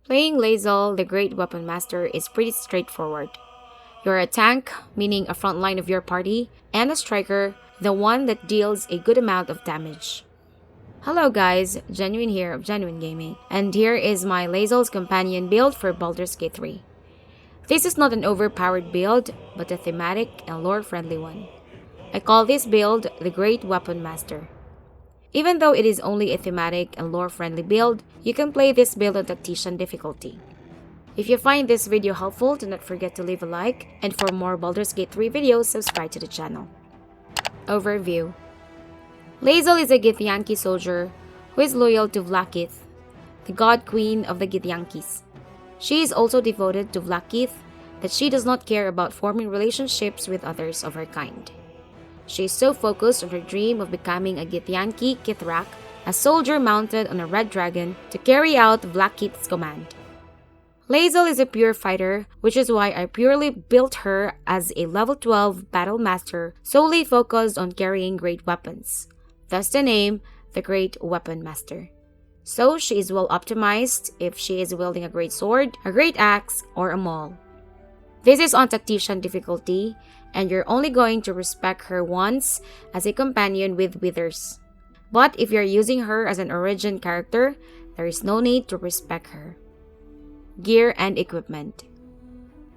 Playing Lae'zel, the Great Weapon Master, is pretty straightforward. You're a tank, meaning a front line of your party, and a striker, the one that deals a good amount of damage. Hello guys, Genuine here of Genuine Gaming, and here is my Lae'zel's companion build for Baldur's Gate 3. This is not an overpowered build, but a thematic and lore-friendly one. I call this build the Great Weapon Master. Even though it is only a thematic and lore-friendly build, you can play this build on Tactician difficulty. If you find this video helpful, do not forget to leave a like, and for more Baldur's Gate 3 videos, subscribe to the channel. Overview. Lae'zel is a Githyanki soldier who is loyal to Vlaakith, the god queen of the Githyankis. She is also devoted to Vlaakith that she does not care about forming relationships with others of her kind. She is so focused on her dream of becoming a Githyanki Kithrak, a soldier mounted on a red dragon to carry out Vlaakith's command. Lae'zel is a pure fighter, which is why I purely built her as a level 12 battle master solely focused on carrying great weapons. Thus the name, the Great Weapon Master. So she is well optimized if she is wielding a great sword, a great axe, or a maul. This is on Tactician difficulty, and you're only going to respect her once as a companion with withers. But if you're using her as an origin character, there is no need to respect her. Gear and equipment.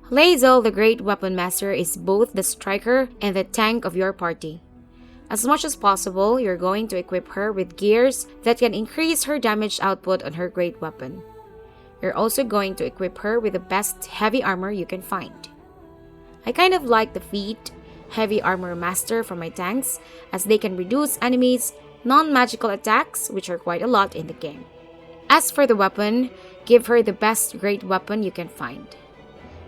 Lae'zel, the Great Weapon Master, is both the striker and the tank of your party. As much as possible, you're going to equip her with gears that can increase her damage output on her great weapon. You're also going to equip her with the best heavy armor you can find. I kind of like the feat Heavy Armor Master for my tanks, as they can reduce enemies' non-magical attacks, which are quite a lot in the game. As for the weapon, give her the best great weapon you can find.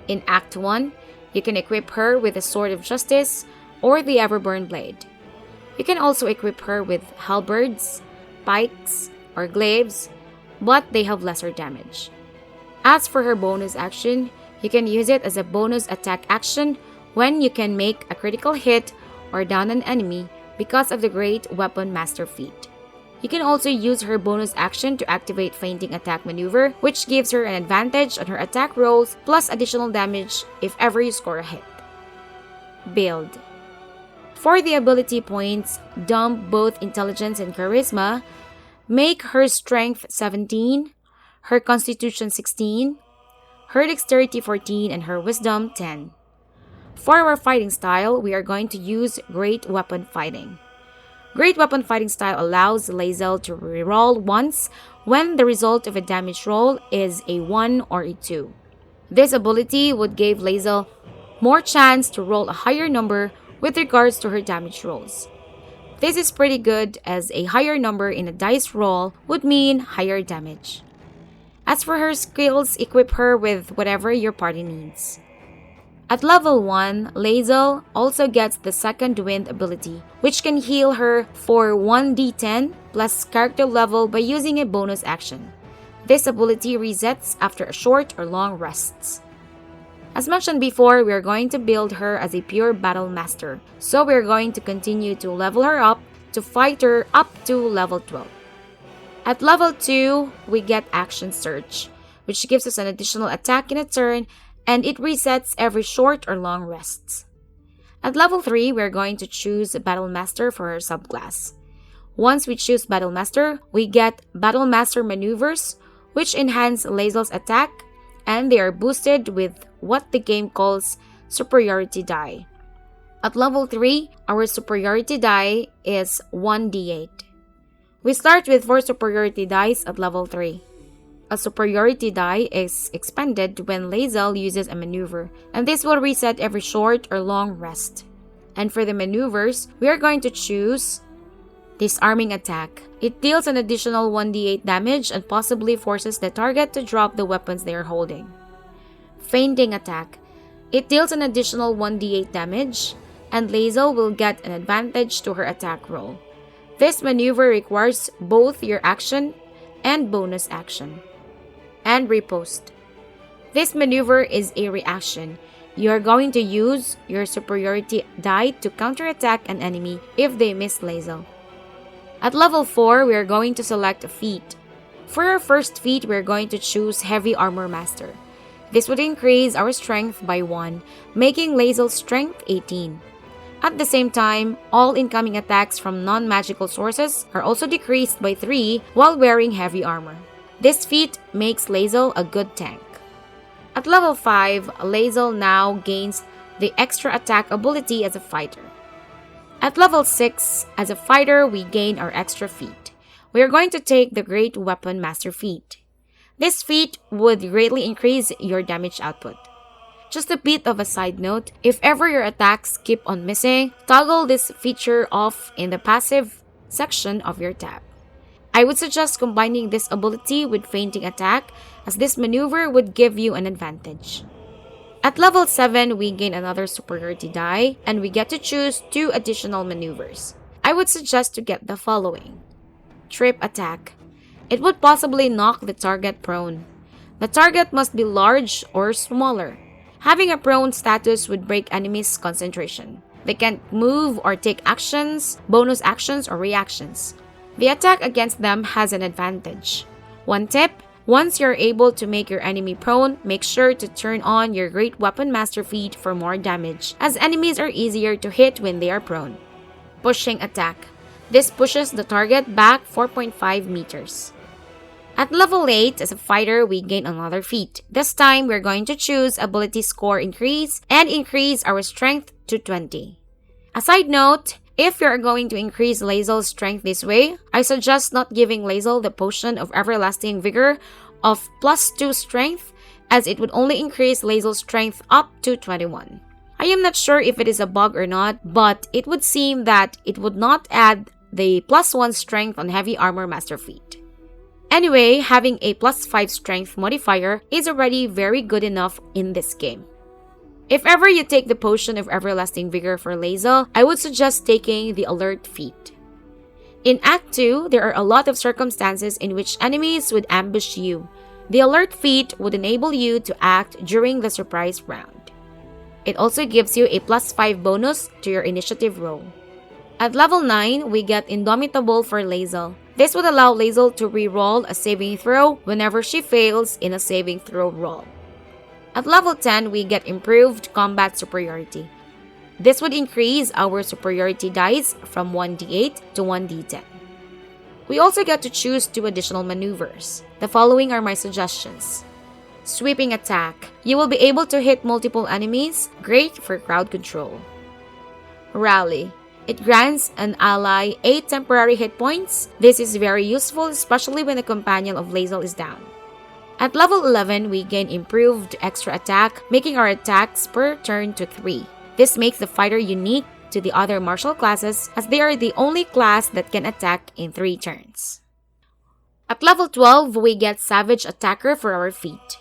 In Act 1, you can equip her with the Sword of Justice or the Everburn Blade. You can also equip her with halberds, pikes, or glaives, but they have lesser damage. As for her bonus action, you can use it as a bonus attack action when you can make a critical hit or down an enemy because of the Great Weapon Master feat. You can also use her bonus action to activate Fainting Attack Maneuver, which gives her an advantage on her attack rolls plus additional damage if ever you score a hit. Build. For the ability points, dump both Intelligence and Charisma, make her Strength 17, her Constitution 16, her Dexterity 14, and her Wisdom 10. For our fighting style, we are going to use Great Weapon Fighting. Great Weapon Fighting style allows Lae'zel to reroll once when the result of a damage roll is a 1 or a 2. This ability would give Lae'zel more chance to roll a higher number with regards to her damage rolls. This is pretty good as a higher number in a dice roll would mean higher damage. As for her skills, equip her with whatever your party needs. At level 1, Lae'zel also gets the Second Wind ability, which can heal her for 1d10 plus character level by using a bonus action. This ability resets after a short or long rests. As mentioned before, we are going to build her as a pure battle master, so we are going to continue to level her up to fighter up to level 12. At level 2, we get Action Surge, which gives us an additional attack in a turn, and it resets every short or long rests. At level 3, we are going to choose Battle Master for her subclass. Once we choose Battle Master, we get Battle Master Maneuvers, which enhance Lae'zel's attack, and they are boosted with what the game calls Superiority Die. At level 3, our Superiority Die is 1d8. We start with 4 superiority dice at level 3. A superiority die is expended when Lae'zel uses a maneuver, and this will reset every short or long rest. And for the maneuvers, we are going to choose Disarming Attack. It deals an additional 1d8 damage and possibly forces the target to drop the weapons they are holding. Fainting Attack. It deals an additional 1d8 damage, and Lae'zel will get an advantage to her attack roll. This maneuver requires both your action and bonus action. And Riposte. This maneuver is a reaction. You are going to use your superiority die to counterattack an enemy if they miss Lae'zel. At level 4, we are going to select a feat. For our first feat, we're going to choose Heavy Armor Master. This would increase our strength by 1, making LAEZEL's strength 18. At the same time, all incoming attacks from non-magical sources are also decreased by 3 while wearing heavy armor. This feat makes LAEZEL a good tank. At level 5, LAEZEL now gains the extra attack ability as a fighter. At level 6, as a fighter, we gain our extra feat. We are going to take the Great Weapon Master feat. This feat would greatly increase your damage output. Just a bit of a side note, if ever your attacks keep on missing, toggle this feature off in the passive section of your tab. I would suggest combining this ability with Fainting Attack, as this maneuver would give you an advantage. At level 7, we gain another superiority die, and we get to choose 2 additional maneuvers. I would suggest to get the following. Trip Attack. It would possibly knock the target prone. The target must be large or smaller. Having a prone status would break enemies' concentration. They can't move or take actions, bonus actions, or reactions. The attack against them has an advantage. One tip, once you're able to make your enemy prone, make sure to turn on your Great Weapon Master feat for more damage, as enemies are easier to hit when they are prone. Pushing Attack. This pushes the target back 4.5 meters. At level 8, as a fighter, we gain another feat. This time, we're going to choose Ability Score Increase and increase our strength to 20. A side note, if you're going to increase LAEZEL's strength this way, I suggest not giving LAEZEL the potion of Everlasting Vigor of +2 strength, as it would only increase LAEZEL's strength up to 21. I am not sure if it is a bug or not, but it would seem that it would not add the +1 strength on Heavy Armor Master feat. Anyway, having a +5 strength modifier is already very good enough in this game. If ever you take the potion of Everlasting Vigor for LAEZEL, I would suggest taking the Alert feat. In Act 2, there are a lot of circumstances in which enemies would ambush you. The Alert feat would enable you to act during the surprise round. It also gives you a +5 bonus to your initiative roll. At level 9, we get Indomitable for LAEZEL. This would allow LAEZEL to re-roll a saving throw whenever she fails in a saving throw roll. At level 10, we get Improved Combat Superiority. This would increase our superiority dice from 1d8 to 1d10. We also get to choose 2 additional maneuvers. The following are my suggestions. Sweeping Attack. You will be able to hit multiple enemies, great for crowd control. Rally. It grants an ally 8 temporary hit points. This is very useful, especially when the companion of LAEZEL is down. At level 11, we gain Improved Extra Attack, making our attacks per turn to 3. This makes the fighter unique to the other martial classes, as they are the only class that can attack in 3 turns. At level 12, we get Savage Attacker for our feat.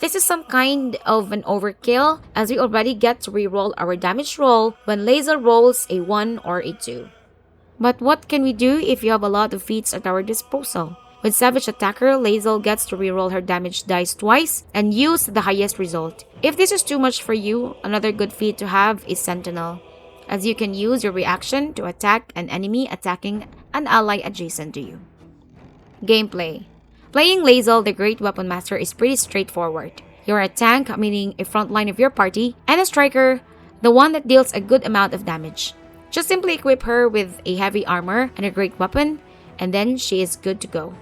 This is some kind of an overkill, as we already get to reroll our damage roll when LAEZEL rolls a 1 or a 2. But what can we do if you have a lot of feats at our disposal? With Savage Attacker, LAEZEL gets to reroll her damage dice twice and use the highest result. If this is too much for you, another good feat to have is Sentinel, as you can use your reaction to attack an enemy attacking an ally adjacent to you. Gameplay. Playing LAEZEL, the Great Weapon Master, is pretty straightforward. You're a tank, meaning a front line of your party, and a striker, the one that deals a good amount of damage. Just simply equip her with a heavy armor and a great weapon, and then she is good to go.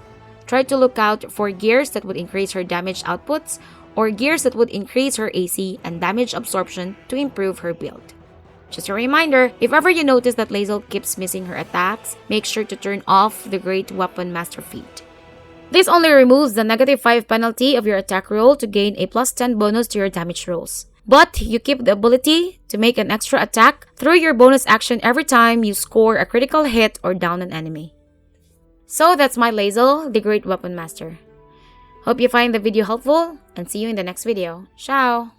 Try to look out for gears that would increase her damage outputs, or gears that would increase her AC and damage absorption to improve her build. Just a reminder, if ever you notice that LAEZEL keeps missing her attacks, make sure to turn off the Great Weapon Master feat. This only removes the -5 penalty of your attack roll to gain a +10 bonus to your damage rolls. But you keep the ability to make an extra attack through your bonus action every time you score a critical hit or down an enemy. So that's my LAEZEL, the Great Weapon Master. Hope you find the video helpful, and see you in the next video. Ciao!